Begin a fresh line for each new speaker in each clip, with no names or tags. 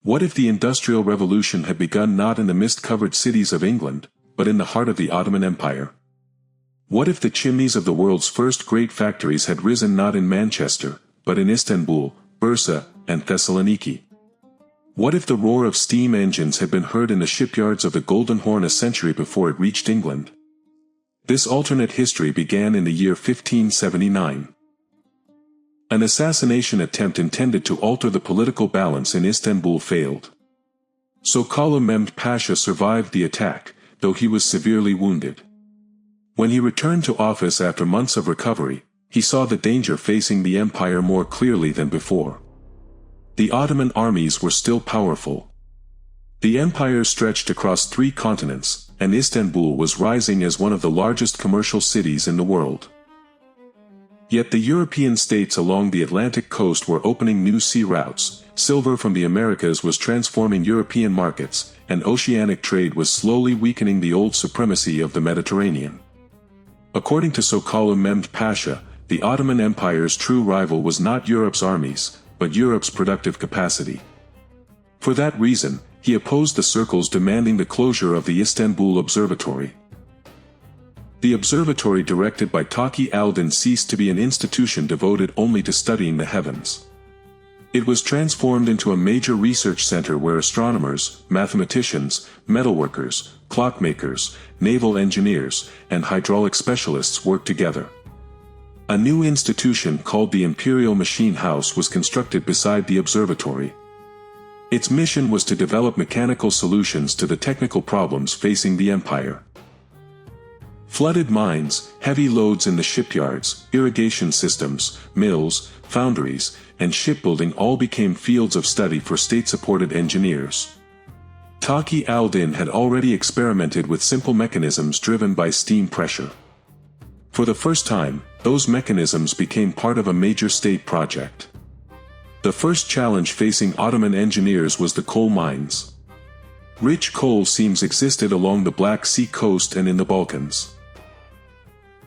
What if the Industrial Revolution had begun not in the mist-covered cities of England, but in the heart of the Ottoman Empire? What if the chimneys of the world's first great factories had risen not in Manchester, but in Istanbul, Bursa, and Thessaloniki? What if the roar of steam engines had been heard in the shipyards of the Golden Horn a century before it reached England? This alternate history began in the year 1579. An assassination attempt intended to alter the political balance in Istanbul failed. Sokollu Mehmed Pasha survived the attack, though he was severely wounded. When he returned to office after months of recovery, he saw the danger facing the empire more clearly than before. The Ottoman armies were still powerful. The empire stretched across 3 continents, and Istanbul was rising as one of the largest commercial cities in the world. Yet the European states along the Atlantic coast were opening new sea routes, silver from the Americas was transforming European markets, and oceanic trade was slowly weakening the old supremacy of the Mediterranean. According to Sokollu Mehmed Pasha, the Ottoman Empire's true rival was not Europe's armies, but Europe's productive capacity. For that reason, he opposed the circles demanding the closure of the Istanbul Observatory. The observatory directed by Taqi al-Din ceased to be an institution devoted only to studying the heavens. It was transformed into a major research center where astronomers, mathematicians, metalworkers, clockmakers, naval engineers, and hydraulic specialists worked together. A new institution called the Imperial Machine House was constructed beside the observatory. Its mission was to develop mechanical solutions to the technical problems facing the empire. Flooded mines, heavy loads in the shipyards, irrigation systems, mills, foundries, and shipbuilding all became fields of study for state-supported engineers. Taqi al-Din had already experimented with simple mechanisms driven by steam pressure. For the first time, those mechanisms became part of a major state project. The first challenge facing Ottoman engineers was the coal mines. Rich coal seams existed along the Black Sea coast and in the Balkans.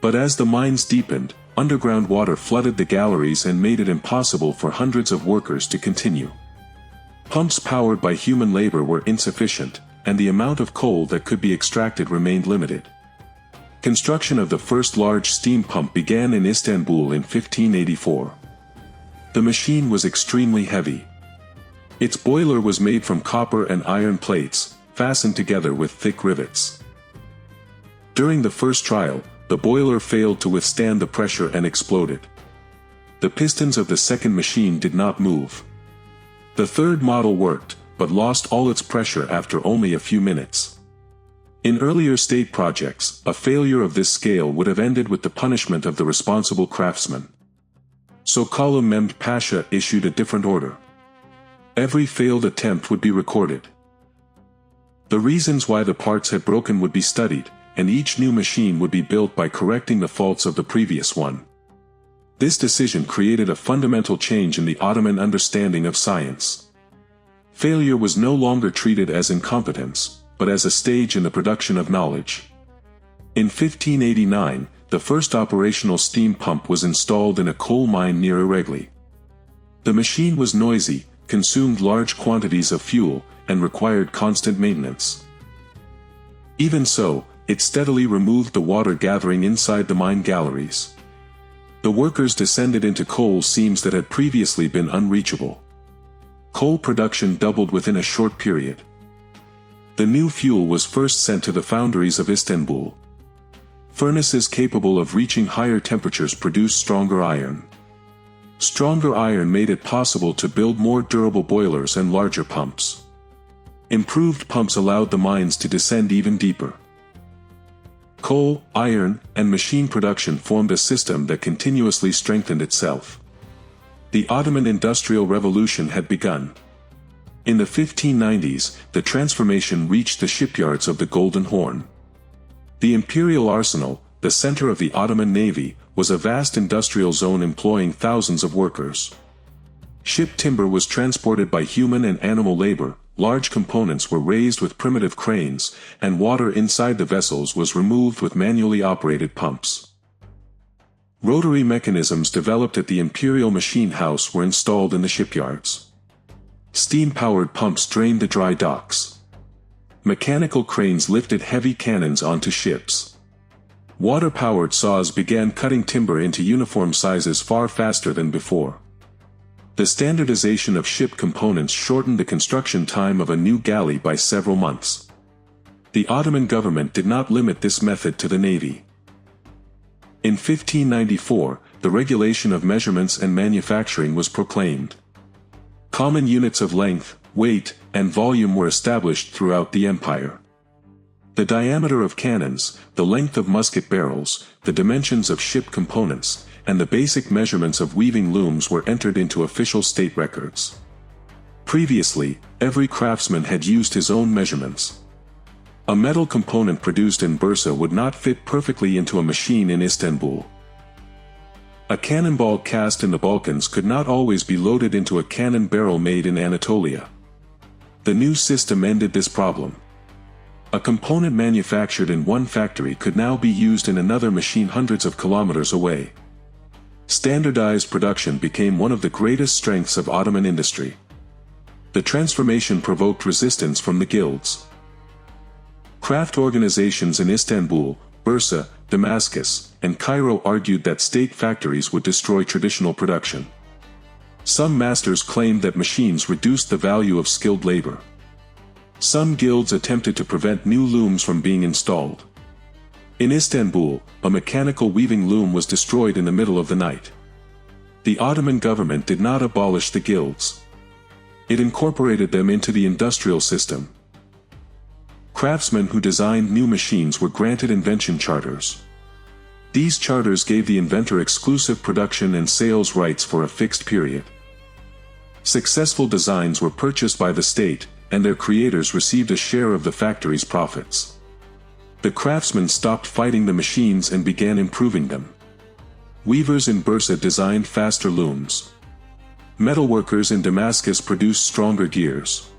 But as the mines deepened, underground water flooded the galleries and made it impossible for hundreds of workers to continue. Pumps powered by human labor were insufficient, and the amount of coal that could be extracted remained limited. Construction of the first large steam pump began in Istanbul in 1584. The machine was extremely heavy. Its boiler was made from copper and iron plates, fastened together with thick rivets. During the first trial, the boiler failed to withstand the pressure and exploded. The pistons of the second machine did not move. The third model worked, but lost all its pressure after only a few minutes. In earlier state projects, a failure of this scale would have ended with the punishment of the responsible craftsman. Sokollu Mehmed Pasha issued a different order. Every failed attempt would be recorded. The reasons why the parts had broken would be studied, and each new machine would be built by correcting the faults of the previous one. This decision created a fundamental change in the Ottoman understanding of science. Failure was no longer treated as incompetence, but as a stage in the production of knowledge. In 1589, the first operational steam pump was installed in a coal mine near Iregli. The machine was noisy, consumed large quantities of fuel, and required constant maintenance. Even so, it steadily removed the water gathering inside the mine galleries. The workers descended into coal seams that had previously been unreachable. Coal production doubled within a short period. The new fuel was first sent to the foundries of Istanbul. Furnaces capable of reaching higher temperatures produced stronger iron. Stronger iron made it possible to build more durable boilers and larger pumps. Improved pumps allowed the mines to descend even deeper. Coal, iron, and machine production formed a system that continuously strengthened itself. The Ottoman Industrial Revolution had begun. In the 1590s, the transformation reached the shipyards of the Golden Horn. The Imperial arsenal, the center of the Ottoman Navy, was a vast industrial zone employing thousands of workers. Ship timber was transported by human and animal labor, large components were raised with primitive cranes, and water inside the vessels was removed with manually operated pumps. Rotary mechanisms developed at the Imperial Machine House were installed in the shipyards. Steam-powered pumps drained the dry docks. Mechanical cranes lifted heavy cannons onto ships. Water-powered saws began cutting timber into uniform sizes far faster than before. The standardization of ship components shortened the construction time of a new galley by several months. The Ottoman government did not limit this method to the navy. In 1594, the regulation of measurements and manufacturing was proclaimed. Common units of length, weight, and volume were established throughout the empire. The diameter of cannons, the length of musket barrels, the dimensions of ship components, and the basic measurements of weaving looms were entered into official state records. Previously, every craftsman had used his own measurements. A metal component produced in Bursa would not fit perfectly into a machine in Istanbul. A cannonball cast in the Balkans could not always be loaded into a cannon barrel made in Anatolia. The new system ended this problem. A component manufactured in one factory could now be used in another machine hundreds of kilometers away. Standardized production became one of the greatest strengths of Ottoman industry. The transformation provoked resistance from the guilds. Craft organizations in Istanbul, Bursa, Damascus, and Cairo argued that state factories would destroy traditional production. Some masters claimed that machines reduced the value of skilled labor. Some guilds attempted to prevent new looms from being installed. In Istanbul, a mechanical weaving loom was destroyed in the middle of the night. The Ottoman government did not abolish the guilds. It incorporated them into the industrial system. Craftsmen who designed new machines were granted invention charters. These charters gave the inventor exclusive production and sales rights for a fixed period. Successful designs were purchased by the state, and their creators received a share of the factory's profits. The craftsmen stopped fighting the machines and began improving them. Weavers in Bursa designed faster looms. Metalworkers in Damascus produced stronger gears.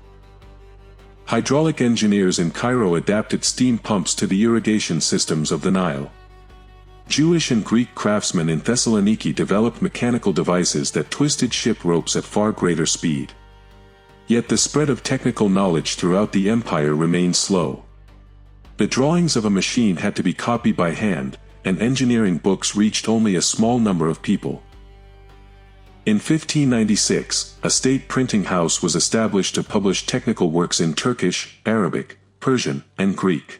Hydraulic engineers in Cairo adapted steam pumps to the irrigation systems of the Nile. Jewish and Greek craftsmen in Thessaloniki developed mechanical devices that twisted ship ropes at far greater speed. Yet the spread of technical knowledge throughout the empire remained slow. The drawings of a machine had to be copied by hand, and engineering books reached only a small number of people. In 1596, a state printing house was established to publish technical works in Turkish, Arabic, Persian, and Greek.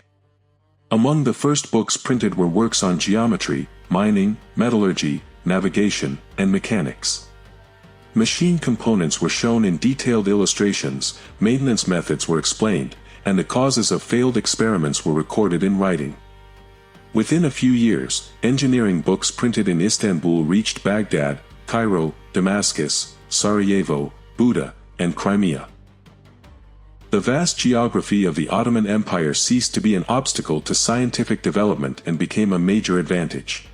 Among the first books printed were works on geometry, mining, metallurgy, navigation, and mechanics. Machine components were shown in detailed illustrations, maintenance methods were explained, and the causes of failed experiments were recorded in writing. Within a few years, engineering books printed in Istanbul reached Baghdad, Cairo, Damascus, Sarajevo, Buda, and Crimea. The vast geography of the Ottoman Empire ceased to be an obstacle to scientific development and became a major advantage.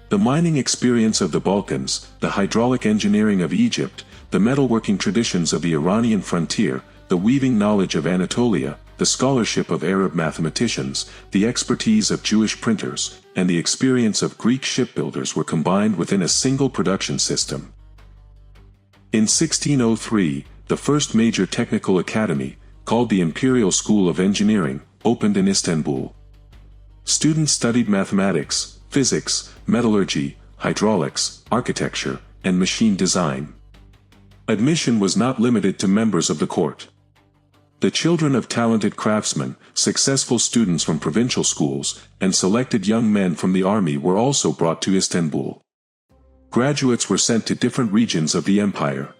The mining experience of the Balkans, the hydraulic engineering of Egypt, the metalworking traditions of the Iranian frontier, the weaving knowledge of Anatolia, the scholarship of Arab mathematicians, the expertise of Jewish printers, and the experience of Greek shipbuilders were combined within a single production system. In 1603, the first major technical academy, called the Imperial School of Engineering, opened in Istanbul. Students studied mathematics, physics, metallurgy, hydraulics, architecture, and machine design. Admission was not limited to members of the court. The children of talented craftsmen, successful students from provincial schools, and selected young men from the army were also brought to Istanbul. Graduates were sent to different regions of the empire.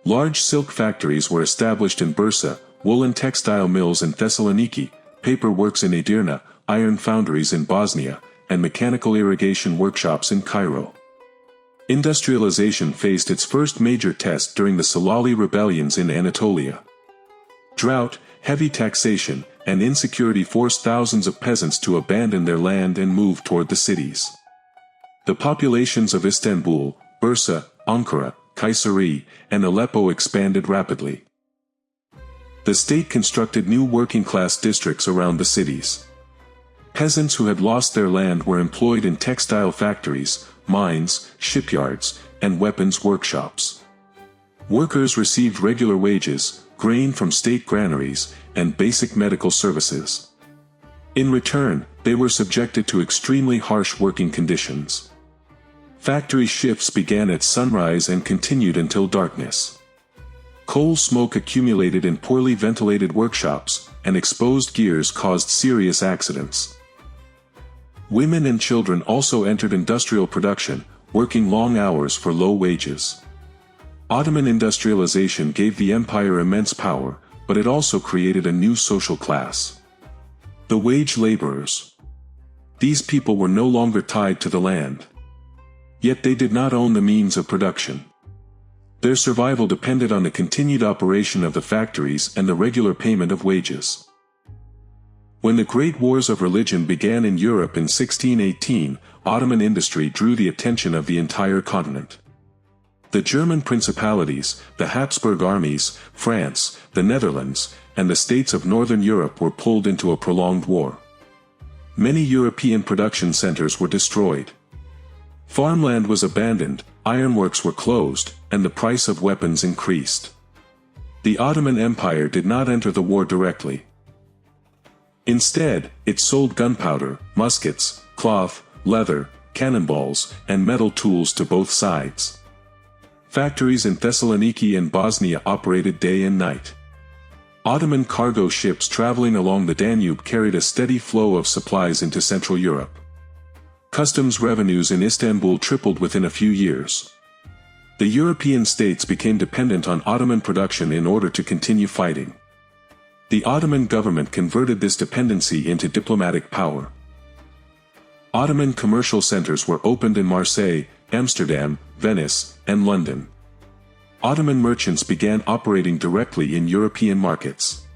Large silk factories were established in Bursa, woolen textile mills in Thessaloniki, paper works in Edirne, iron foundries in Bosnia, and mechanical irrigation workshops in Cairo. Industrialization faced its first major test during the Salauli rebellions in Anatolia. Drought, heavy taxation, and insecurity forced thousands of peasants to abandon their land and move toward the cities. The populations of Istanbul, Bursa, Ankara, Kayseri, and Aleppo expanded rapidly. The state constructed new working-class districts around the cities. Peasants who had lost their land were employed in textile factories, mines, shipyards, and weapons workshops. Workers received regular wages, grain from state granaries, and basic medical services. In return, they were subjected to extremely harsh working conditions. Factory shifts began at sunrise and continued until darkness. Coal smoke accumulated in poorly ventilated workshops, and exposed gears caused serious accidents. Women and children also entered industrial production, working long hours for low wages. Ottoman industrialization gave the empire immense power, but it also created a new social class. The wage laborers. These people were no longer tied to the land. Yet they did not own the means of production. Their survival depended on the continued operation of the factories and the regular payment of wages. When the Great Wars of Religion began in Europe in 1618, Ottoman industry drew the attention of the entire continent. The German principalities, the Habsburg armies, France, the Netherlands, and the states of Northern Europe were pulled into a prolonged war. Many European production centers were destroyed. Farmland was abandoned, ironworks were closed, and the price of weapons increased. The Ottoman Empire did not enter the war directly. Instead, it sold gunpowder, muskets, cloth, leather, cannonballs, and metal tools to both sides. Factories in Thessaloniki and Bosnia operated day and night. Ottoman cargo ships traveling along the Danube carried a steady flow of supplies into Central Europe. Customs revenues in Istanbul tripled within a few years. The European states became dependent on Ottoman production in order to continue fighting. The Ottoman government converted this dependency into diplomatic power. Ottoman commercial centers were opened in Marseille, Amsterdam, Venice, and London. Ottoman merchants began operating directly in European markets.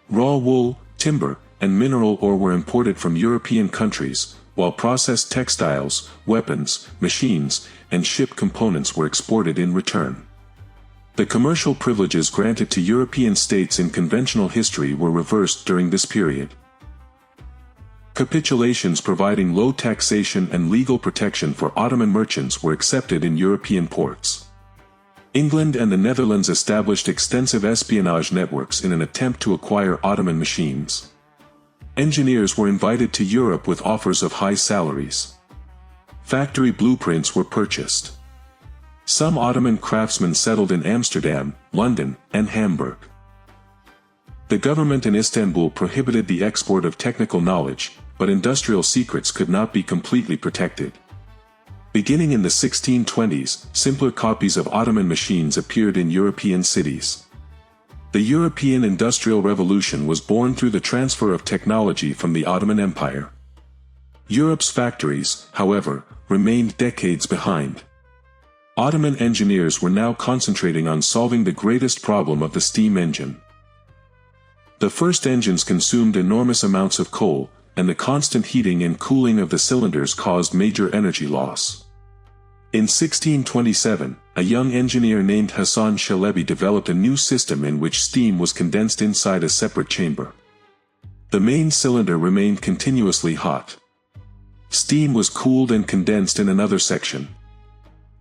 Raw wool, timber, and mineral ore were imported from European countries, while processed textiles, weapons, machines, and ship components were exported in return. The commercial privileges granted to European states in conventional history were reversed during this period. Capitulations providing low taxation and legal protection for Ottoman merchants were accepted in European ports. England and the Netherlands established extensive espionage networks in an attempt to acquire Ottoman machines. Engineers were invited to Europe with offers of high salaries. Factory blueprints were purchased. Some Ottoman craftsmen settled in Amsterdam, London, and Hamburg. The government in Istanbul prohibited the export of technical knowledge, but industrial secrets could not be completely protected. Beginning in the 1620s, simpler copies of Ottoman machines appeared in European cities. The European Industrial Revolution was born through the transfer of technology from the Ottoman Empire. Europe's factories, however, remained decades behind. Ottoman engineers were now concentrating on solving the greatest problem of the steam engine. The first engines consumed enormous amounts of coal, and the constant heating and cooling of the cylinders caused major energy loss. In 1627, a young engineer named Hasan Çelebi developed a new system in which steam was condensed inside a separate chamber. The main cylinder remained continuously hot. Steam was cooled and condensed in another section.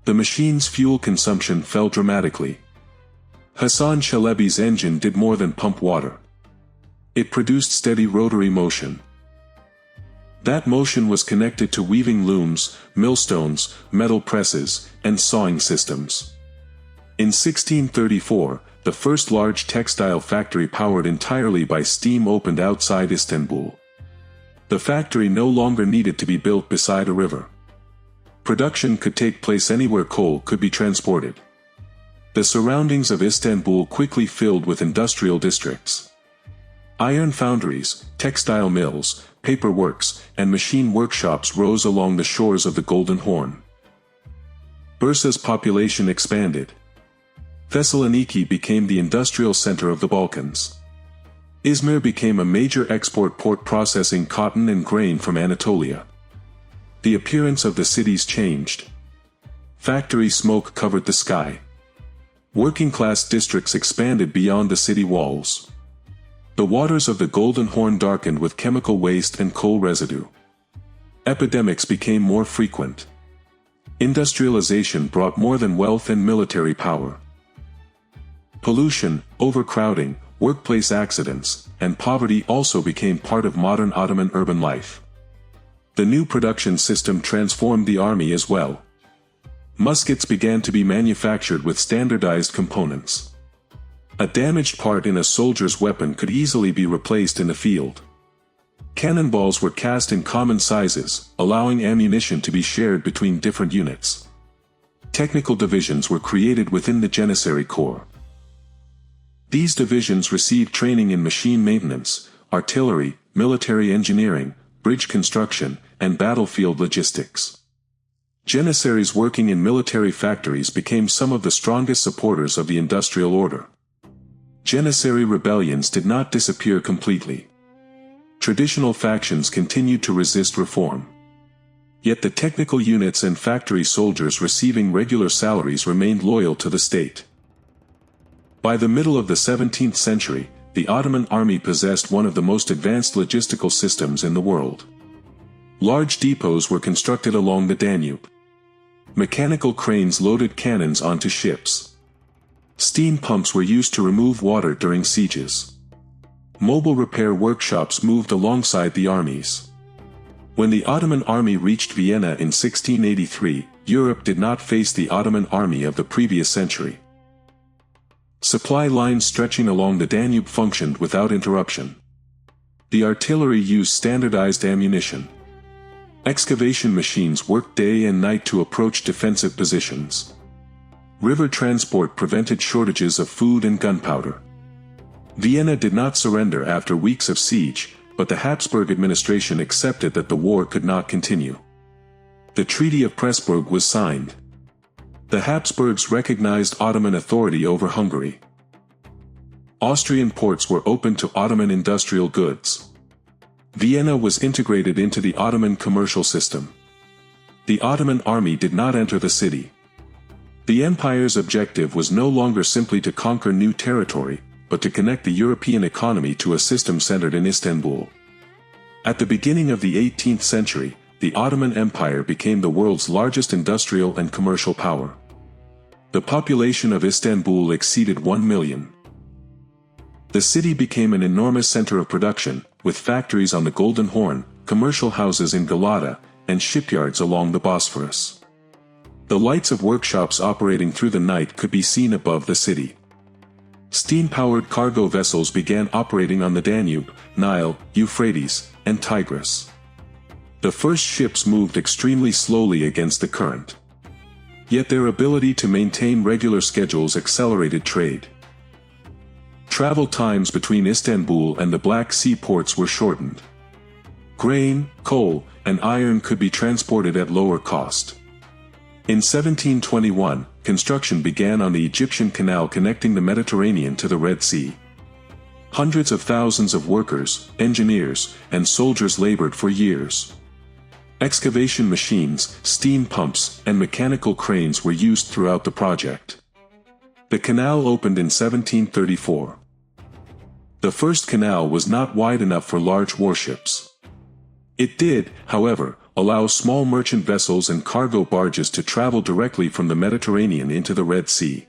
The machine's fuel consumption fell dramatically. Hasan Çelebi's engine did more than pump water. It produced steady rotary motion. That motion was connected to weaving looms, millstones, metal presses, and sawing systems. In 1634, the first large textile factory powered entirely by steam opened outside Istanbul. The factory no longer needed to be built beside a river. Production could take place anywhere coal could be transported. The surroundings of Istanbul quickly filled with industrial districts. Iron foundries, textile mills, paper works, and machine workshops rose along the shores of the Golden Horn. Bursa's population expanded. Thessaloniki became the industrial center of the Balkans. Izmir became a major export port processing cotton and grain from Anatolia. The appearance of the cities changed. Factory smoke covered the sky. Working-class districts expanded beyond the city walls. The waters of the Golden Horn darkened with chemical waste and coal residue. Epidemics became more frequent. Industrialization brought more than wealth and military power. Pollution, overcrowding, workplace accidents, and poverty also became part of modern Ottoman urban life. The new production system transformed the army as well. Muskets began to be manufactured with standardized components. A damaged part in a soldier's weapon could easily be replaced in the field. Cannonballs were cast in common sizes, allowing ammunition to be shared between different units. Technical divisions were created within the Janissary Corps. These divisions received training in machine maintenance, artillery, military engineering, bridge construction, and battlefield logistics. Janissaries working in military factories became some of the strongest supporters of the industrial order. Janissary rebellions did not disappear completely. Traditional factions continued to resist reform. Yet the technical units and factory soldiers receiving regular salaries remained loyal to the state. By the middle of the 17th century, the Ottoman army possessed one of the most advanced logistical systems in the world. Large depots were constructed along the Danube. Mechanical cranes loaded cannons onto ships. Steam pumps were used to remove water during sieges. Mobile repair workshops moved alongside the armies. When the Ottoman army reached Vienna in 1683, Europe did not face the Ottoman army of the previous century. Supply lines stretching along the Danube functioned without interruption. The artillery used standardized ammunition. Excavation machines worked day and night to approach defensive positions. River transport prevented shortages of food and gunpowder. Vienna did not surrender after weeks of siege, but the Habsburg administration accepted that the war could not continue. The Treaty of Pressburg was signed. The Habsburgs recognized Ottoman authority over Hungary. Austrian ports were open to Ottoman industrial goods. Vienna was integrated into the Ottoman commercial system. The Ottoman army did not enter the city. The empire's objective was no longer simply to conquer new territory, but to connect the European economy to a system centered in Istanbul. At the beginning of the 18th century, the Ottoman Empire became the world's largest industrial and commercial power. The population of Istanbul exceeded 1 million. The city became an enormous center of production, with factories on the Golden Horn, commercial houses in Galata, and shipyards along the Bosphorus. The lights of workshops operating through the night could be seen above the city. Steam-powered cargo vessels began operating on the Danube, Nile, Euphrates, and Tigris. The first ships moved extremely slowly against the current. Yet their ability to maintain regular schedules accelerated trade. Travel times between Istanbul and the Black Sea ports were shortened. Grain, coal, and iron could be transported at lower cost. In 1721, construction began on the Egyptian Canal connecting the Mediterranean to the Red Sea. Hundreds of thousands of workers, engineers, and soldiers labored for years. Excavation machines, steam pumps, and mechanical cranes were used throughout the project. The canal opened in 1734. The first canal was not wide enough for large warships. It did, however, allow small merchant vessels and cargo barges to travel directly from the Mediterranean into the Red Sea.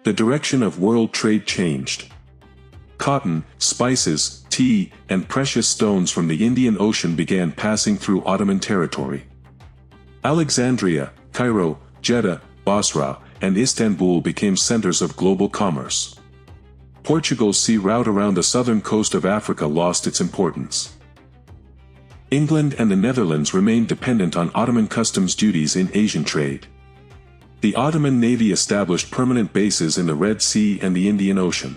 The direction of world trade changed. Cotton, spices, tea, and precious stones from the Indian Ocean began passing through Ottoman territory. Alexandria, Cairo, Jeddah, Basra, and Istanbul became centers of global commerce. Portugal's sea route around the southern coast of Africa lost its importance. England and the Netherlands remained dependent on Ottoman customs duties in Asian trade. The Ottoman Navy established permanent bases in the Red Sea and the Indian Ocean.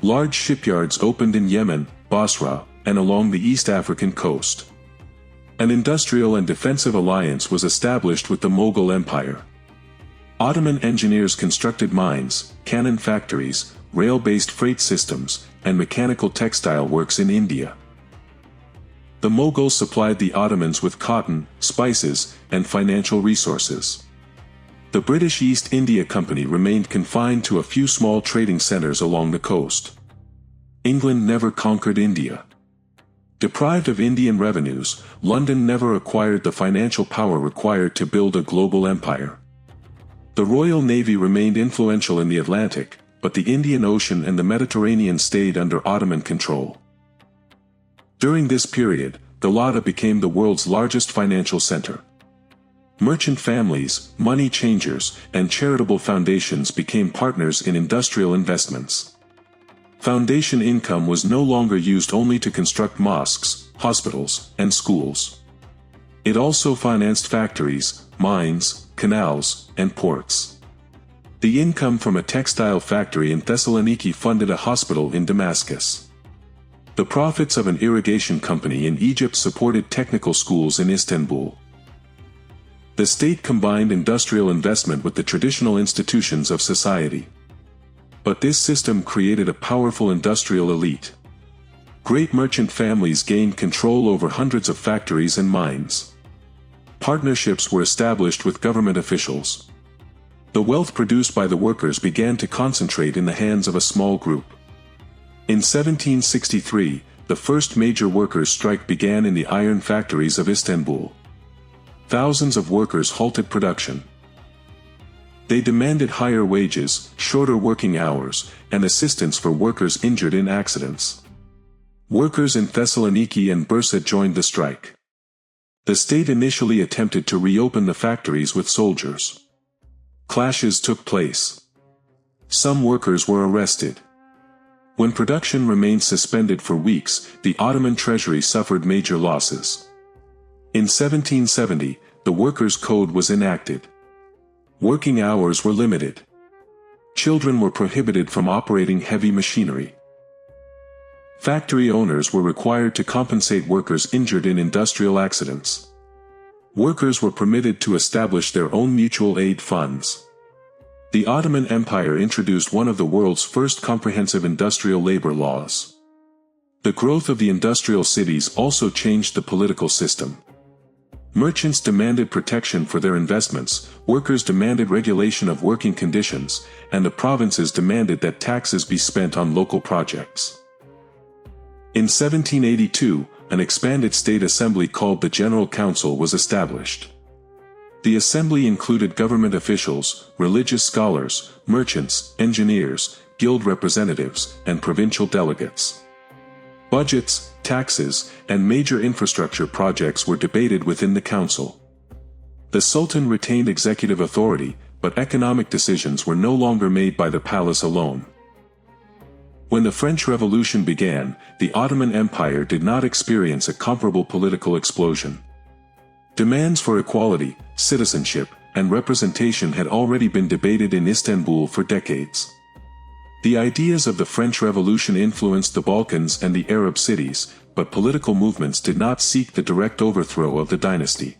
Large shipyards opened in Yemen, Basra, and along the East African coast. An industrial and defensive alliance was established with the Mughal Empire. Ottoman engineers constructed mines, cannon factories, rail-based freight systems, and mechanical textile works in India. The Mughals supplied the Ottomans with cotton, spices, and financial resources. The British East India Company remained confined to a few small trading centers along the coast. England never conquered India. Deprived of Indian revenues, London never acquired the financial power required to build a global empire. The Royal Navy remained influential in the Atlantic, but the Indian Ocean and the Mediterranean stayed under Ottoman control. During this period, Galata became the world's largest financial center. Merchant families, money changers, and charitable foundations became partners in industrial investments. Foundation income was no longer used only to construct mosques, hospitals, and schools. It also financed factories, mines, canals, and ports. The income from a textile factory in Thessaloniki funded a hospital in Damascus. The profits of an irrigation company in Egypt supported technical schools in Istanbul. The state combined industrial investment with the traditional institutions of society. But this system created a powerful industrial elite. Great merchant families gained control over hundreds of factories and mines. Partnerships were established with government officials. The wealth produced by the workers began to concentrate in the hands of a small group. In 1763, the first major workers' strike began in the iron factories of Istanbul. Thousands of workers halted production. They demanded higher wages, shorter working hours, and assistance for workers injured in accidents. Workers in Thessaloniki and Bursa joined the strike. The state initially attempted to reopen the factories with soldiers. Clashes took place. Some workers were arrested. When production remained suspended for weeks, the Ottoman treasury suffered major losses. In 1770, the Workers' Code was enacted. Working hours were limited. Children were prohibited from operating heavy machinery. Factory owners were required to compensate workers injured in industrial accidents. Workers were permitted to establish their own mutual aid funds. The Ottoman Empire introduced one of the world's first comprehensive industrial labor laws. The growth of the industrial cities also changed the political system. Merchants demanded protection for their investments, workers demanded regulation of working conditions, and the provinces demanded that taxes be spent on local projects. In 1782, an expanded state assembly called the General Council was established. The assembly included government officials, religious scholars, merchants, engineers, guild representatives, and provincial delegates. Budgets, taxes, and major infrastructure projects were debated within the council. The Sultan retained executive authority, but economic decisions were no longer made by the palace alone. When the French Revolution began, the Ottoman Empire did not experience a comparable political explosion. Demands for equality, citizenship, and representation had already been debated in Istanbul for decades. The ideas of the French Revolution influenced the Balkans and the Arab cities, but political movements did not seek the direct overthrow of the dynasty.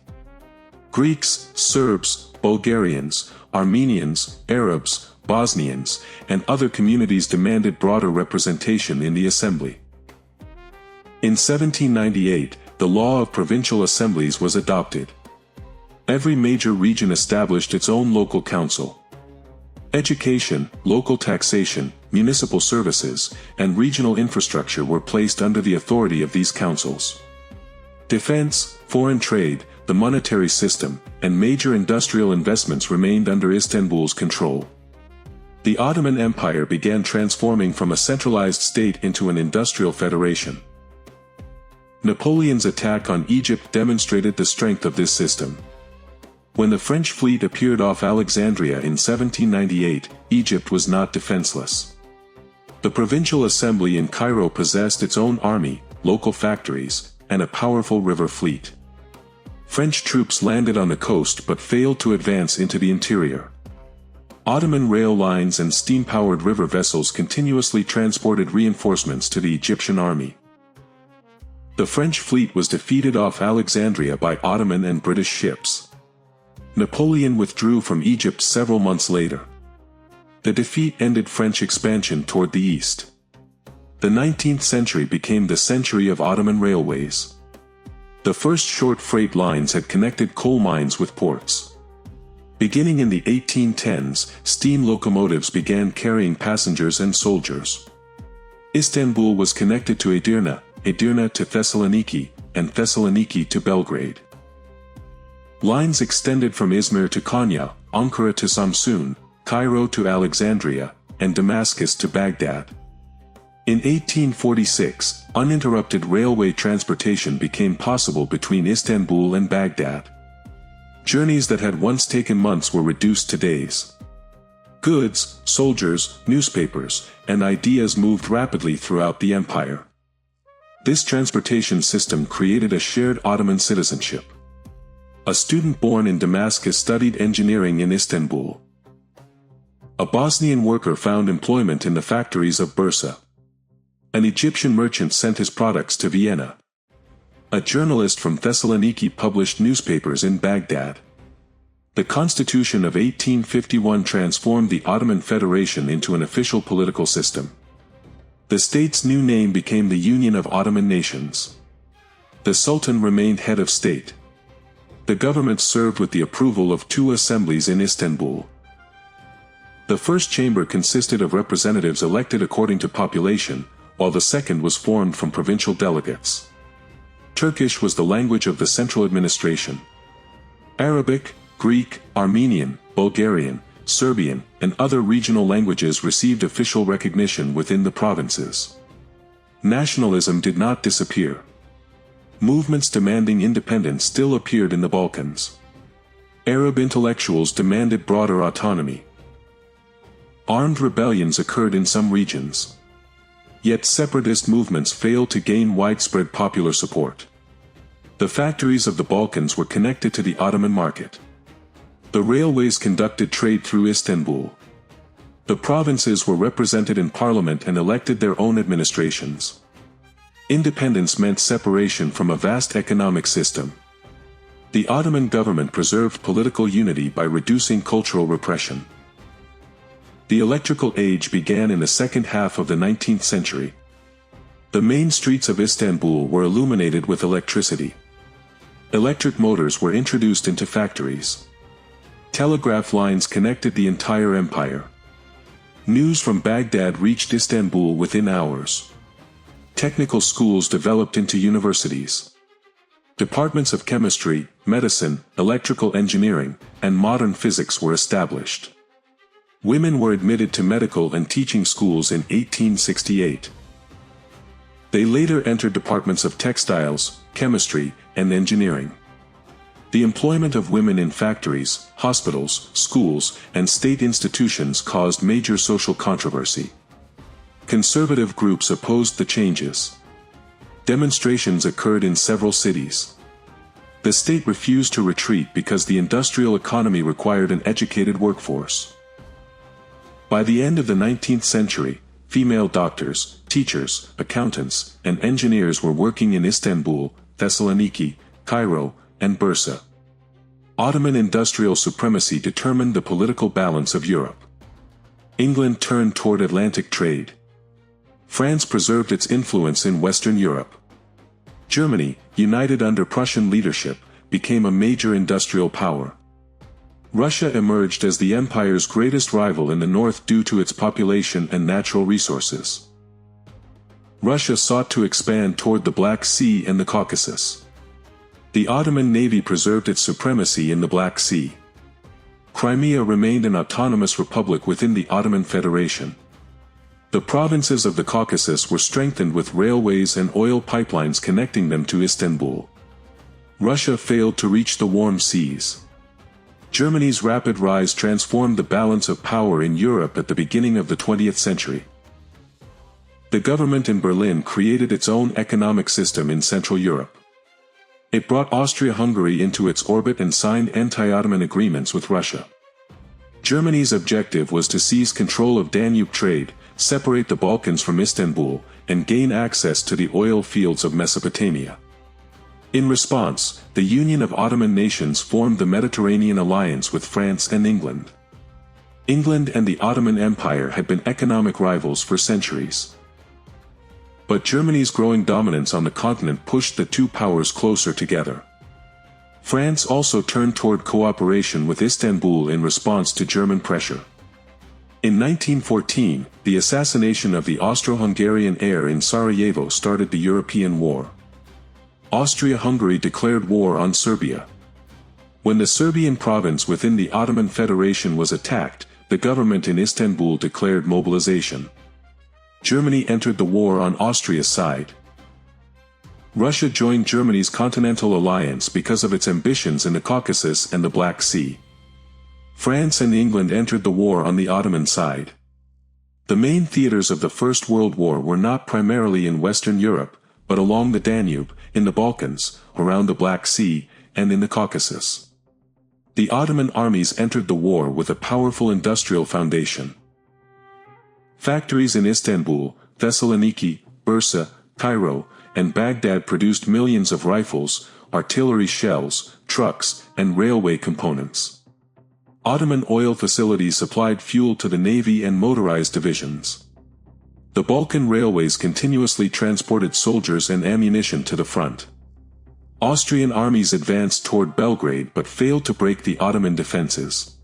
Greeks, Serbs, Bulgarians, Armenians, Arabs, Bosnians, and other communities demanded broader representation in the assembly. In 1798, the law of provincial assemblies was adopted. Every major region established its own local council. Education, local taxation, municipal services, and regional infrastructure were placed under the authority of these councils. Defense, foreign trade, the monetary system, and major industrial investments remained under Istanbul's control. The Ottoman Empire began transforming from a centralized state into an industrial federation. Napoleon's attack on Egypt demonstrated the strength of this system. When the French fleet appeared off Alexandria in 1798, Egypt was not defenseless. The provincial assembly in Cairo possessed its own army, local factories, and a powerful river fleet. French troops landed on the coast but failed to advance into the interior. Ottoman rail lines and steam-powered river vessels continuously transported reinforcements to the Egyptian army. The French fleet was defeated off Alexandria by Ottoman and British ships. Napoleon withdrew from Egypt several months later. The defeat ended French expansion toward the east. The 19th century became the century of Ottoman railways. The first short freight lines had connected coal mines with ports. Beginning in the 1810s, steam locomotives began carrying passengers and soldiers. Istanbul was connected to Edirne, Edirne to Thessaloniki, and Thessaloniki to Belgrade. Lines extended from Izmir to Konya, Ankara to Samsun, Cairo to Alexandria, and Damascus to Baghdad. In 1846, uninterrupted railway transportation became possible between Istanbul and Baghdad. Journeys that had once taken months were reduced to days. Goods, soldiers, newspapers, and ideas moved rapidly throughout the empire. This transportation system created a shared Ottoman citizenship. A student born in Damascus studied engineering in Istanbul. A Bosnian worker found employment in the factories of Bursa. An Egyptian merchant sent his products to Vienna. A journalist from Thessaloniki published newspapers in Baghdad. The Constitution of 1851 transformed the Ottoman Federation into an official political system. The state's new name became the Union of Ottoman Nations. The Sultan remained head of state. The government served with the approval of two assemblies in Istanbul. The first chamber consisted of representatives elected according to population, while the second was formed from provincial delegates. Turkish was the language of the central administration. Arabic, Greek, Armenian, Bulgarian, Serbian, and other regional languages received official recognition within the provinces. Nationalism did not disappear. Movements demanding independence still appeared in the Balkans. Arab intellectuals demanded broader autonomy. Armed rebellions occurred in some regions. Yet separatist movements failed to gain widespread popular support. The factories of the Balkans were connected to the Ottoman market. The railways conducted trade through Istanbul. The provinces were represented in parliament and elected their own administrations. Independence meant separation from a vast economic system. The Ottoman government preserved political unity by reducing cultural repression. The electrical age began in the second half of the 19th century. The main streets of Istanbul were illuminated with electricity. Electric motors were introduced into factories. Telegraph lines connected the entire empire. News from Baghdad reached Istanbul within hours. Technical schools developed into universities. Departments of chemistry, medicine, electrical engineering, and modern physics were established. Women were admitted to medical and teaching schools in 1868. They later entered departments of textiles, chemistry, and engineering. The employment of women in factories, hospitals, schools, and state institutions caused major social controversy. Conservative groups opposed the changes. Demonstrations occurred in several cities. The state refused to retreat because the industrial economy required an educated workforce. By the end of the 19th century, female doctors, teachers, accountants, and engineers were working in Istanbul, Thessaloniki, Cairo, and Bursa. Ottoman industrial supremacy determined the political balance of Europe. England turned toward Atlantic trade. France preserved its influence in Western Europe. Germany, united under Prussian leadership, became a major industrial power. Russia emerged as the empire's greatest rival in the north due to its population and natural resources. Russia sought to expand toward the Black Sea and the Caucasus. The Ottoman navy preserved its supremacy in the Black Sea. Crimea remained an autonomous republic within the Ottoman Federation. The provinces of the Caucasus were strengthened with railways and oil pipelines connecting them to Istanbul. Russia failed to reach the warm seas. Germany's rapid rise transformed the balance of power in Europe at the beginning of the 20th century. The government in Berlin created its own economic system in Central Europe. It brought Austria-Hungary into its orbit and signed anti-Ottoman agreements with Russia. Germany's objective was to seize control of Danube trade, separate the Balkans from Istanbul, and gain access to the oil fields of Mesopotamia. In response, the Union of Ottoman Nations formed the Mediterranean alliance with France and England. England and the Ottoman Empire had been economic rivals for centuries. But Germany's growing dominance on the continent pushed the two powers closer together. France also turned toward cooperation with Istanbul in response to German pressure. In 1914, the assassination of the Austro-Hungarian heir in Sarajevo started the European War. Austria-Hungary declared war on Serbia. When the Serbian province within the Ottoman Federation was attacked, the government in Istanbul declared mobilization. Germany entered the war on Austria's side. Russia joined Germany's Continental Alliance because of its ambitions in the Caucasus and the Black Sea. France and England entered the war on the Ottoman side. The main theaters of the First World War were not primarily in Western Europe, but along the Danube, in the Balkans, around the Black Sea, and in the Caucasus. The Ottoman armies entered the war with a powerful industrial foundation. Factories in Istanbul, Thessaloniki, Bursa, Cairo, and Baghdad produced millions of rifles, artillery shells, trucks, and railway components. Ottoman oil facilities supplied fuel to the navy and motorized divisions. The Balkan railways continuously transported soldiers and ammunition to the front. Austrian armies advanced toward Belgrade but failed to break the Ottoman defenses.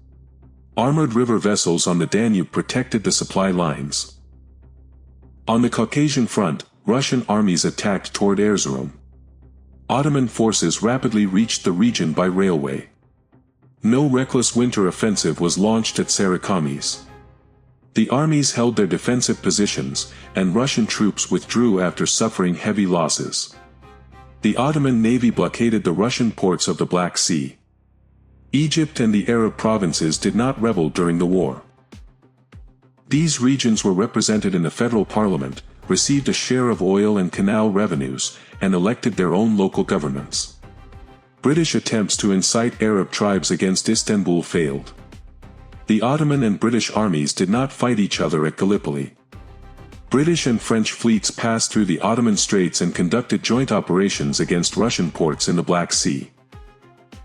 Armored river vessels on the Danube protected the supply lines. On the Caucasian front, Russian armies attacked toward Erzurum. Ottoman forces rapidly reached the region by railway. No reckless winter offensive was launched at Sarıkamış. The armies held their defensive positions, and Russian troops withdrew after suffering heavy losses. The Ottoman navy blockaded the Russian ports of the Black Sea. Egypt and the Arab provinces did not rebel during the war. These regions were represented in the federal parliament, received a share of oil and canal revenues, and elected their own local governments. British attempts to incite Arab tribes against Istanbul failed. The Ottoman and British armies did not fight each other at Gallipoli. British and French fleets passed through the Ottoman Straits and conducted joint operations against Russian ports in the Black Sea.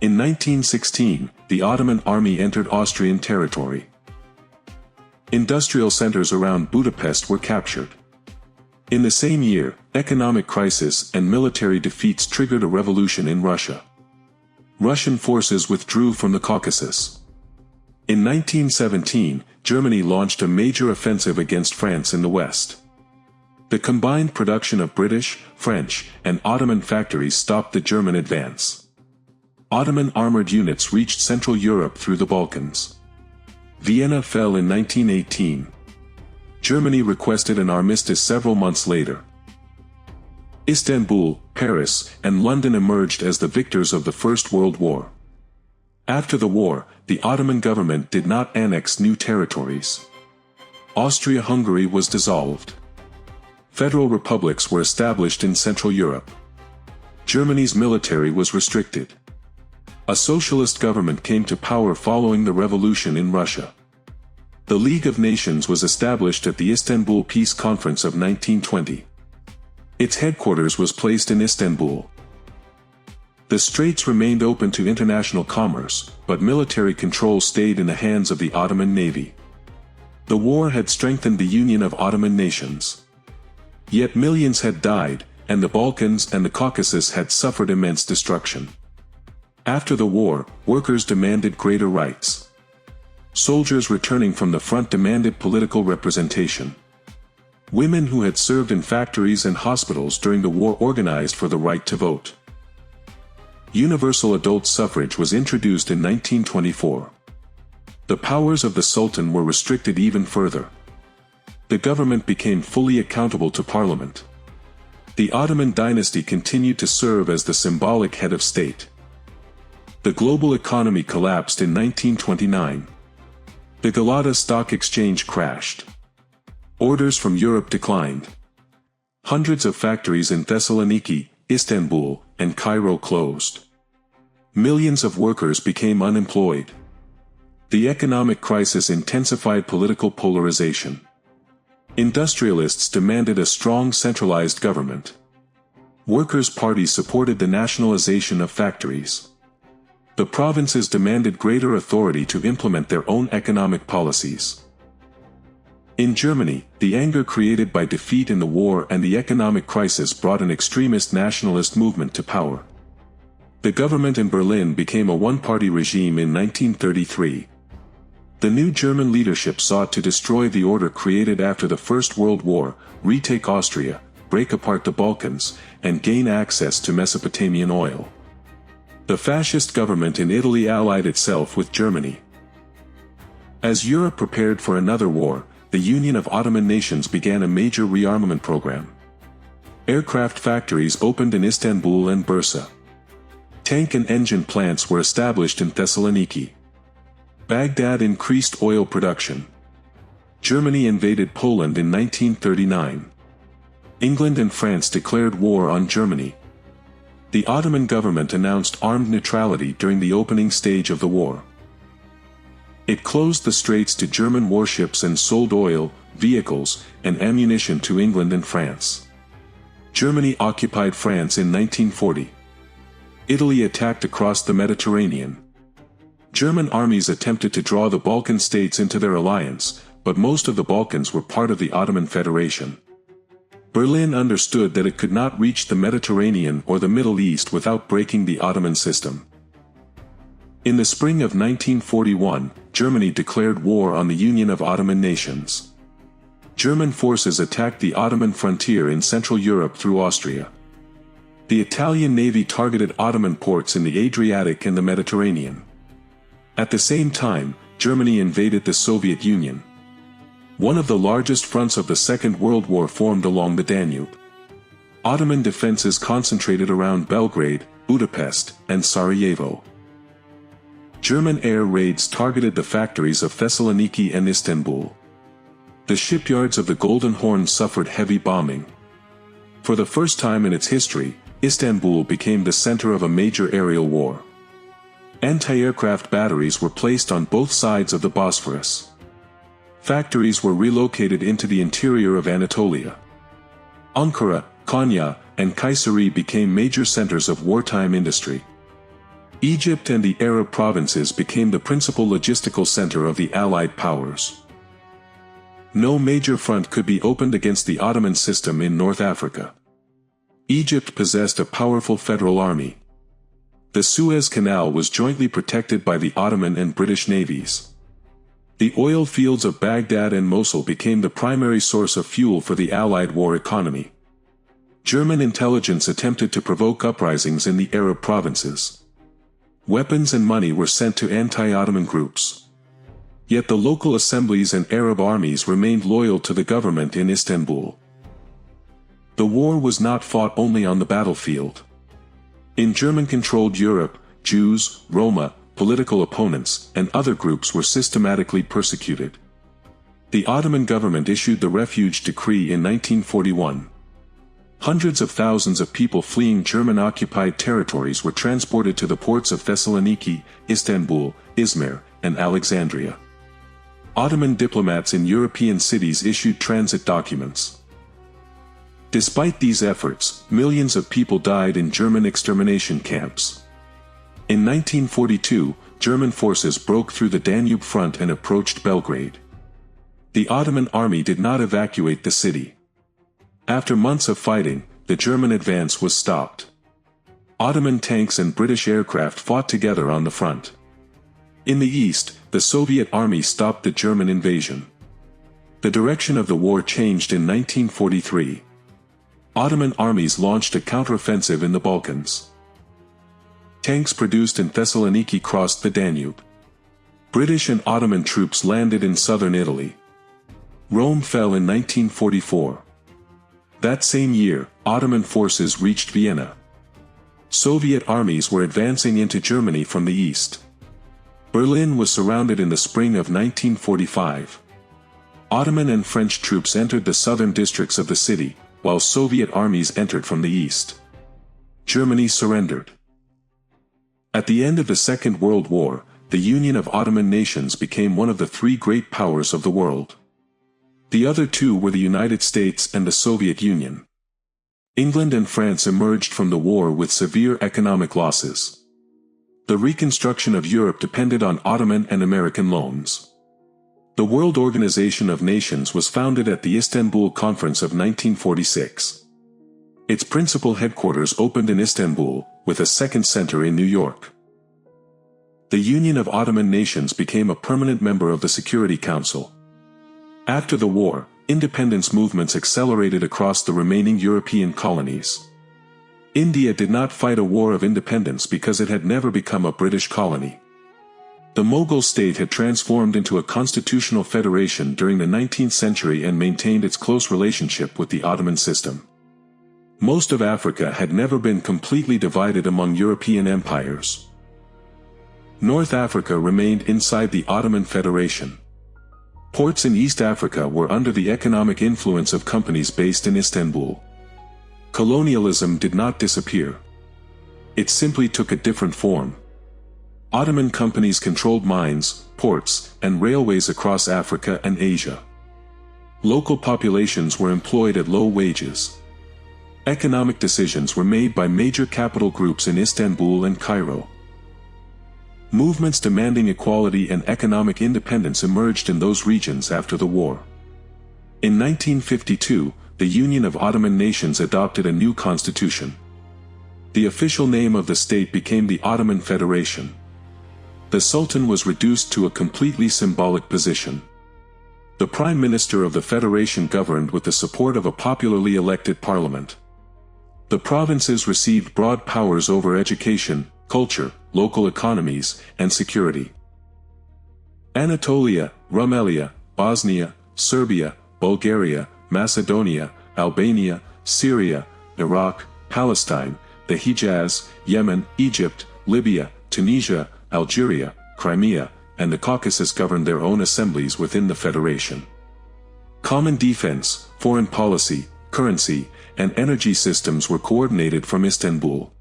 In 1916, the Ottoman army entered Austrian territory. Industrial centers around Budapest were captured. In the same year, economic crisis and military defeats triggered a revolution in Russia. Russian forces withdrew from the Caucasus. In 1917, Germany launched a major offensive against France in the west. The combined production of British, French, and Ottoman factories stopped the German advance. Ottoman armored units reached Central Europe through the Balkans. Vienna fell in 1918. Germany requested an armistice several months later. Istanbul, Paris, and London emerged as the victors of the First World War. After the war, the Ottoman government did not annex new territories. Austria-Hungary was dissolved. Federal republics were established in Central Europe. Germany's military was restricted. A socialist government came to power following the revolution in Russia. The League of Nations was established at the Istanbul Peace Conference of 1920. Its headquarters was placed in Istanbul. The straits remained open to international commerce, but military control stayed in the hands of the Ottoman Navy. The war had strengthened the union of Ottoman nations. Yet millions had died, and the Balkans and the Caucasus had suffered immense destruction. After the war, workers demanded greater rights. Soldiers returning from the front demanded political representation. Women who had served in factories and hospitals during the war organized for the right to vote. Universal adult suffrage was introduced in 1924. The powers of the Sultan were restricted even further. The government became fully accountable to parliament. The Ottoman dynasty continued to serve as the symbolic head of state. The global economy collapsed in 1929. The Galata Stock Exchange crashed. Orders from Europe declined. Hundreds of factories in Thessaloniki, Istanbul, and Cairo closed. Millions of workers became unemployed. The economic crisis intensified political polarization. Industrialists demanded a strong centralized government. Workers' parties supported the nationalization of factories. The provinces demanded greater authority to implement their own economic policies. In Germany, the anger created by defeat in the war and the economic crisis brought an extremist nationalist movement to power. The government in Berlin became a one-party regime in 1933. The new German leadership sought to destroy the order created after the First World War, retake Austria, break apart the Balkans, and gain access to Mesopotamian oil. The fascist government in Italy allied itself with Germany. As Europe prepared for another war, the Union of Ottoman Nations began a major rearmament program. Aircraft factories opened in Istanbul and Bursa. Tank and engine plants were established in Thessaloniki. Baghdad increased oil production. Germany invaded Poland in 1939. England and France declared war on Germany. The Ottoman government announced armed neutrality during the opening stage of the war. It closed the straits to German warships and sold oil, vehicles, and ammunition to England and France. Germany occupied France in 1940. Italy attacked across the Mediterranean. German armies attempted to draw the Balkan states into their alliance, but most of the Balkans were part of the Ottoman Federation. Berlin understood that it could not reach the Mediterranean or the Middle East without breaking the Ottoman system. In the spring of 1941, Germany declared war on the Union of Ottoman Nations. German forces attacked the Ottoman frontier in Central Europe through Austria. The Italian navy targeted Ottoman ports in the Adriatic and the Mediterranean. At the same time, Germany invaded the Soviet Union. One of the largest fronts of the Second World War formed along the Danube. Ottoman defenses concentrated around Belgrade, Budapest, and Sarajevo. German air raids targeted the factories of Thessaloniki and Istanbul. The shipyards of the Golden Horn suffered heavy bombing. For the first time in its history, Istanbul became the center of a major aerial war. Anti-aircraft batteries were placed on both sides of the Bosphorus. Factories were relocated into the interior of Anatolia. Ankara, Konya, and Kayseri became major centers of wartime industry. Egypt and the Arab provinces became the principal logistical center of the Allied powers. No major front could be opened against the Ottoman system in North Africa. Egypt possessed a powerful federal army. The Suez Canal was jointly protected by the Ottoman and British navies. The oil fields of Baghdad and Mosul became the primary source of fuel for the Allied war economy. German intelligence attempted to provoke uprisings in the Arab provinces. Weapons and money were sent to anti-Ottoman groups. Yet the local assemblies and Arab armies remained loyal to the government in Istanbul. The war was not fought only on the battlefield. In German-controlled Europe, Jews, Roma, political opponents, and other groups were systematically persecuted. The Ottoman government issued the Refuge Decree in 1941. Hundreds of thousands of people fleeing German-occupied territories were transported to the ports of Thessaloniki, Istanbul, Izmir, and Alexandria. Ottoman diplomats in European cities issued transit documents. Despite these efforts, millions of people died in German extermination camps. In 1942, German forces broke through the Danube front and approached Belgrade. The Ottoman army did not evacuate the city. After months of fighting, the German advance was stopped. Ottoman tanks and British aircraft fought together on the front. In the east, the Soviet army stopped the German invasion. The direction of the war changed in 1943. Ottoman armies launched a counteroffensive in the Balkans. Tanks produced in Thessaloniki crossed the Danube. British and Ottoman troops landed in southern Italy. Rome fell in 1944. That same year, Ottoman forces reached Vienna. Soviet armies were advancing into Germany from the east. Berlin was surrounded in the spring of 1945. Ottoman and French troops entered the southern districts of the city, while Soviet armies entered from the east. Germany surrendered. At the end of the Second World War, the Union of Ottoman Nations became one of the three great powers of the world. The other two were the United States and the Soviet Union. England and France emerged from the war with severe economic losses. The reconstruction of Europe depended on Ottoman and American loans. The World Organization of Nations was founded at the Istanbul Conference of 1946. Its principal headquarters opened in Istanbul, with a second center in New York. The Union of Ottoman Nations became a permanent member of the Security Council. After the war, independence movements accelerated across the remaining European colonies. India did not fight a war of independence because it had never become a British colony. The Mughal state had transformed into a constitutional federation during the 19th century and maintained its close relationship with the Ottoman system. Most of Africa had never been completely divided among European empires. North Africa remained inside the Ottoman Federation. Ports in East Africa were under the economic influence of companies based in Istanbul. Colonialism did not disappear. It simply took a different form. Ottoman companies controlled mines, ports, and railways across Africa and Asia. Local populations were employed at low wages. Economic decisions were made by major capital groups in Istanbul and Cairo. Movements demanding equality and economic independence emerged in those regions after the war. In 1952, the Union of Ottoman Nations adopted a new constitution. The official name of the state became the Ottoman Federation. The Sultan was reduced to a completely symbolic position. The Prime Minister of the Federation governed with the support of a popularly elected parliament. The provinces received broad powers over education, culture, local economies, and security. Anatolia, Rumelia, Bosnia, Serbia, Bulgaria, Macedonia, Albania, Syria, Iraq, Palestine, the Hijaz, Yemen, Egypt, Libya, Tunisia, Algeria, Crimea, and the Caucasus governed their own assemblies within the federation. Common defense, foreign policy, currency, and energy systems were coordinated from Istanbul.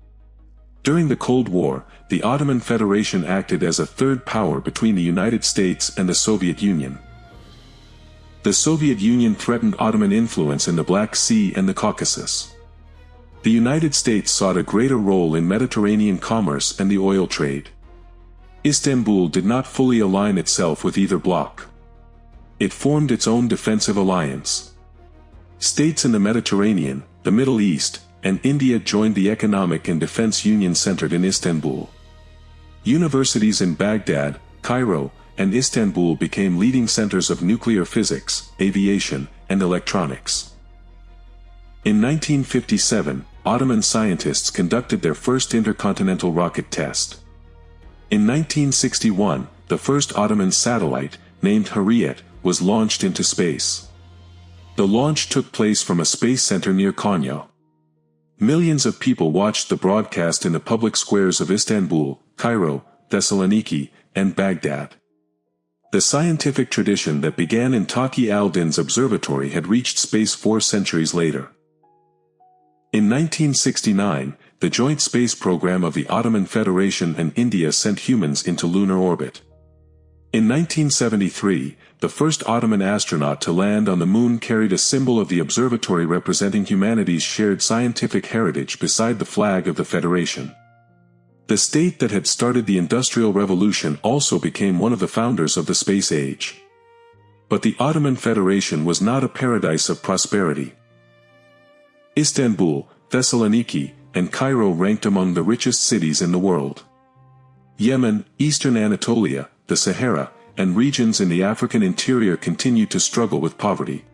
During the Cold War, the Ottoman Federation acted as a third power between the United States and the Soviet Union. The Soviet Union threatened Ottoman influence in the Black Sea and the Caucasus. The United States sought a greater role in Mediterranean commerce and the oil trade. Istanbul did not fully align itself with either bloc. It formed its own defensive alliance. States in the Mediterranean, the Middle East, and India joined the economic and defense union centered in Istanbul. Universities in Baghdad, Cairo, and Istanbul became leading centers of nuclear physics, aviation, and electronics. In 1957, Ottoman scientists conducted their first intercontinental rocket test. In 1961, the first Ottoman satellite, named Hurriyet, was launched into space. The launch took place from a space center near Konya. Millions of people watched the broadcast in the public squares of Istanbul, Cairo, Thessaloniki, and Baghdad. The scientific tradition that began in Taqi al-Din's observatory had reached space 4 centuries later. In 1969, the joint space program of the Ottoman Federation and India sent humans into lunar orbit. In 1973, the first Ottoman astronaut to land on the moon carried a symbol of the observatory representing humanity's shared scientific heritage beside the flag of the Federation. The state that had started the Industrial Revolution also became one of the founders of the space age. But the Ottoman Federation was not a paradise of prosperity. Istanbul, Thessaloniki, and Cairo ranked among the richest cities in the world. Yemen, Eastern Anatolia, the Sahara, and regions in the African interior continued to struggle with poverty.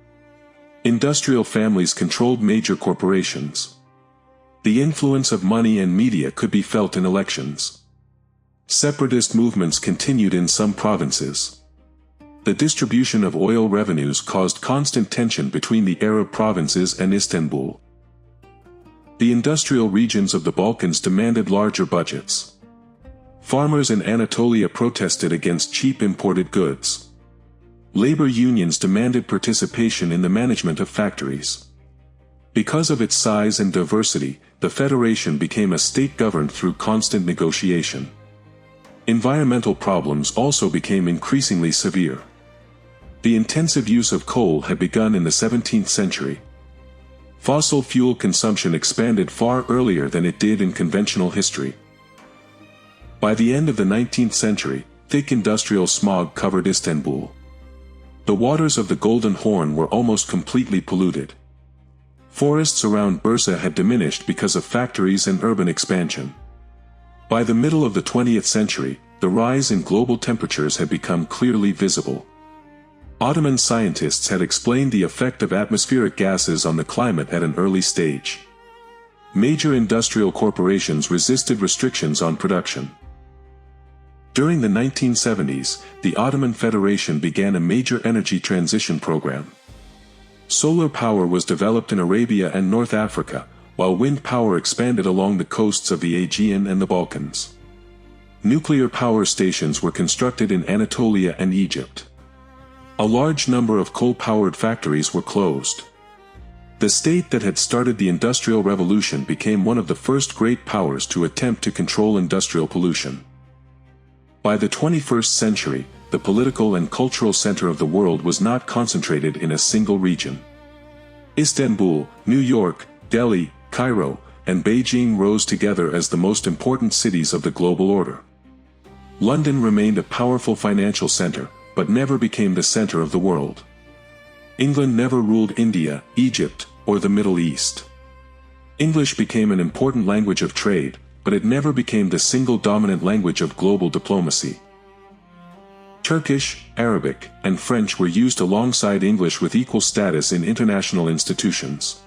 Industrial families controlled major corporations. The influence of money and media could be felt in elections. Separatist movements continued in some provinces. The distribution of oil revenues caused constant tension between the Arab provinces and Istanbul. The industrial regions of the Balkans demanded larger budgets. Farmers in Anatolia protested against cheap imported goods. Labor unions demanded participation in the management of factories. Because of its size and diversity, the federation became a state governed through constant negotiation. Environmental problems also became increasingly severe. The intensive use of coal had begun in the 17th century. Fossil fuel consumption expanded far earlier than it did in conventional history. By the end of the 19th century, thick industrial smog covered Istanbul. The waters of the Golden Horn were almost completely polluted. Forests around Bursa had diminished because of factories and urban expansion. By the middle of the 20th century, the rise in global temperatures had become clearly visible. Ottoman scientists had explained the effect of atmospheric gases on the climate at an early stage. Major industrial corporations resisted restrictions on production. During the 1970s, the Ottoman Federation began a major energy transition program. Solar power was developed in Arabia and North Africa, while wind power expanded along the coasts of the Aegean and the Balkans. Nuclear power stations were constructed in Anatolia and Egypt. A large number of coal-powered factories were closed. The state that had started the Industrial Revolution became one of the first great powers to attempt to control industrial pollution. By the 21st century, the political and cultural center of the world was not concentrated in a single region. Istanbul, New York, Delhi, Cairo, and Beijing rose together as the most important cities of the global order. London remained a powerful financial center, but never became the center of the world. England never ruled India, Egypt, or the Middle East. English became an important language of trade, but it never became the single dominant language of global diplomacy. Turkish, Arabic, and French were used alongside English with equal status in international institutions.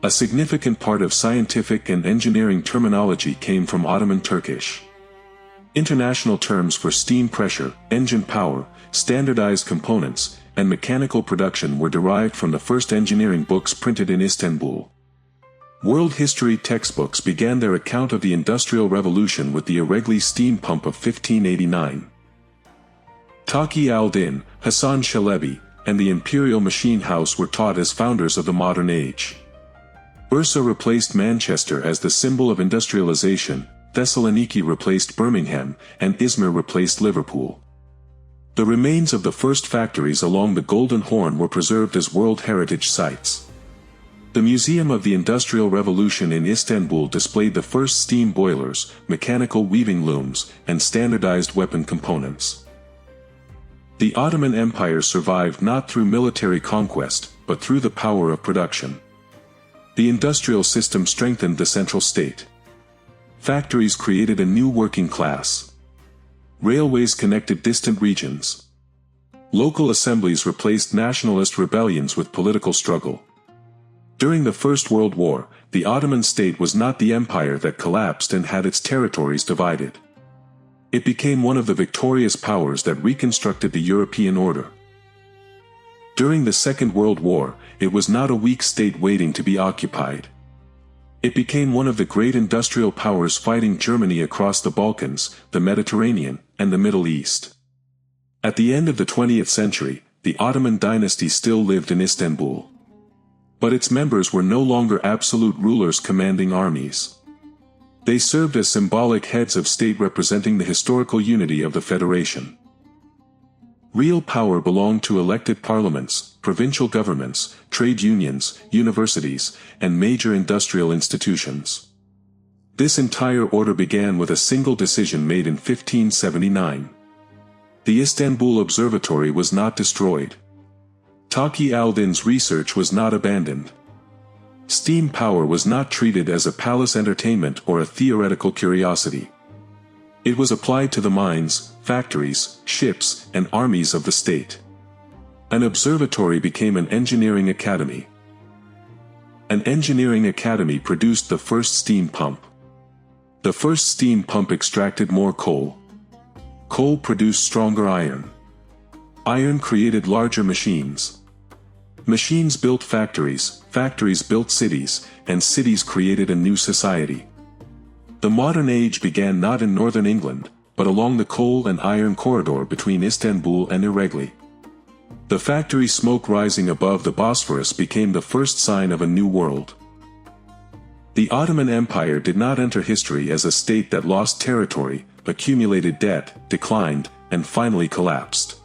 A significant part of scientific and engineering terminology came from Ottoman Turkish. International terms for steam pressure, engine power, standardized components, and mechanical production were derived from the first engineering books printed in Istanbul. World history textbooks began their account of the Industrial Revolution with the Iregli steam pump of 1589. Taqi al-Din, Hassan Chalebi, and the Imperial machine house were taught as founders of the modern age. Bursa replaced Manchester as the symbol of industrialization, Thessaloniki replaced Birmingham, and Izmir replaced Liverpool. The remains of the first factories along the Golden Horn were preserved as World Heritage Sites. The Museum of the Industrial Revolution in Istanbul displayed the first steam boilers, mechanical weaving looms, and standardized weapon components. The Ottoman Empire survived not through military conquest, but through the power of production. The industrial system strengthened the central state. Factories created a new working class. Railways connected distant regions. Local assemblies replaced nationalist rebellions with political struggle. During the First World War, the Ottoman state was not the empire that collapsed and had its territories divided. It became one of the victorious powers that reconstructed the European order. During the Second World War, it was not a weak state waiting to be occupied. It became one of the great industrial powers fighting Germany across the Balkans, the Mediterranean, and the Middle East. At the end of the 20th century, the Ottoman dynasty still lived in Istanbul. But its members were no longer absolute rulers commanding armies. They served as symbolic heads of state representing the historical unity of the federation. Real power belonged to elected parliaments, provincial governments, trade unions, universities, and major industrial institutions. This entire order began with a single decision made in 1579. The Istanbul Observatory was not destroyed. Taqi al-Din's research was not abandoned. Steam power was not treated as a palace entertainment or a theoretical curiosity. It was applied to the mines, factories, ships, and armies of the state. An observatory became an engineering academy. An engineering academy produced the first steam pump. The first steam pump extracted more coal. Coal produced stronger iron. Iron created larger machines. Machines built factories, factories built cities, and cities created a new society. The modern age began not in northern England, but along the coal and iron corridor between Istanbul and Iregli. The factory smoke rising above the Bosphorus became the first sign of a new world. The Ottoman Empire did not enter history as a state that lost territory, accumulated debt, declined, and finally collapsed.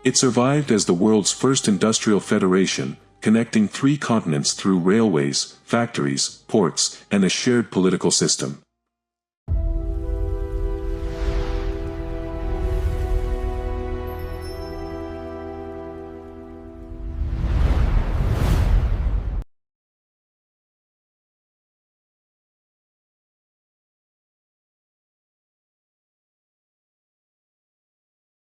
It survived as the world's first industrial federation, connecting 3 continents through railways, factories, ports, and a shared political system.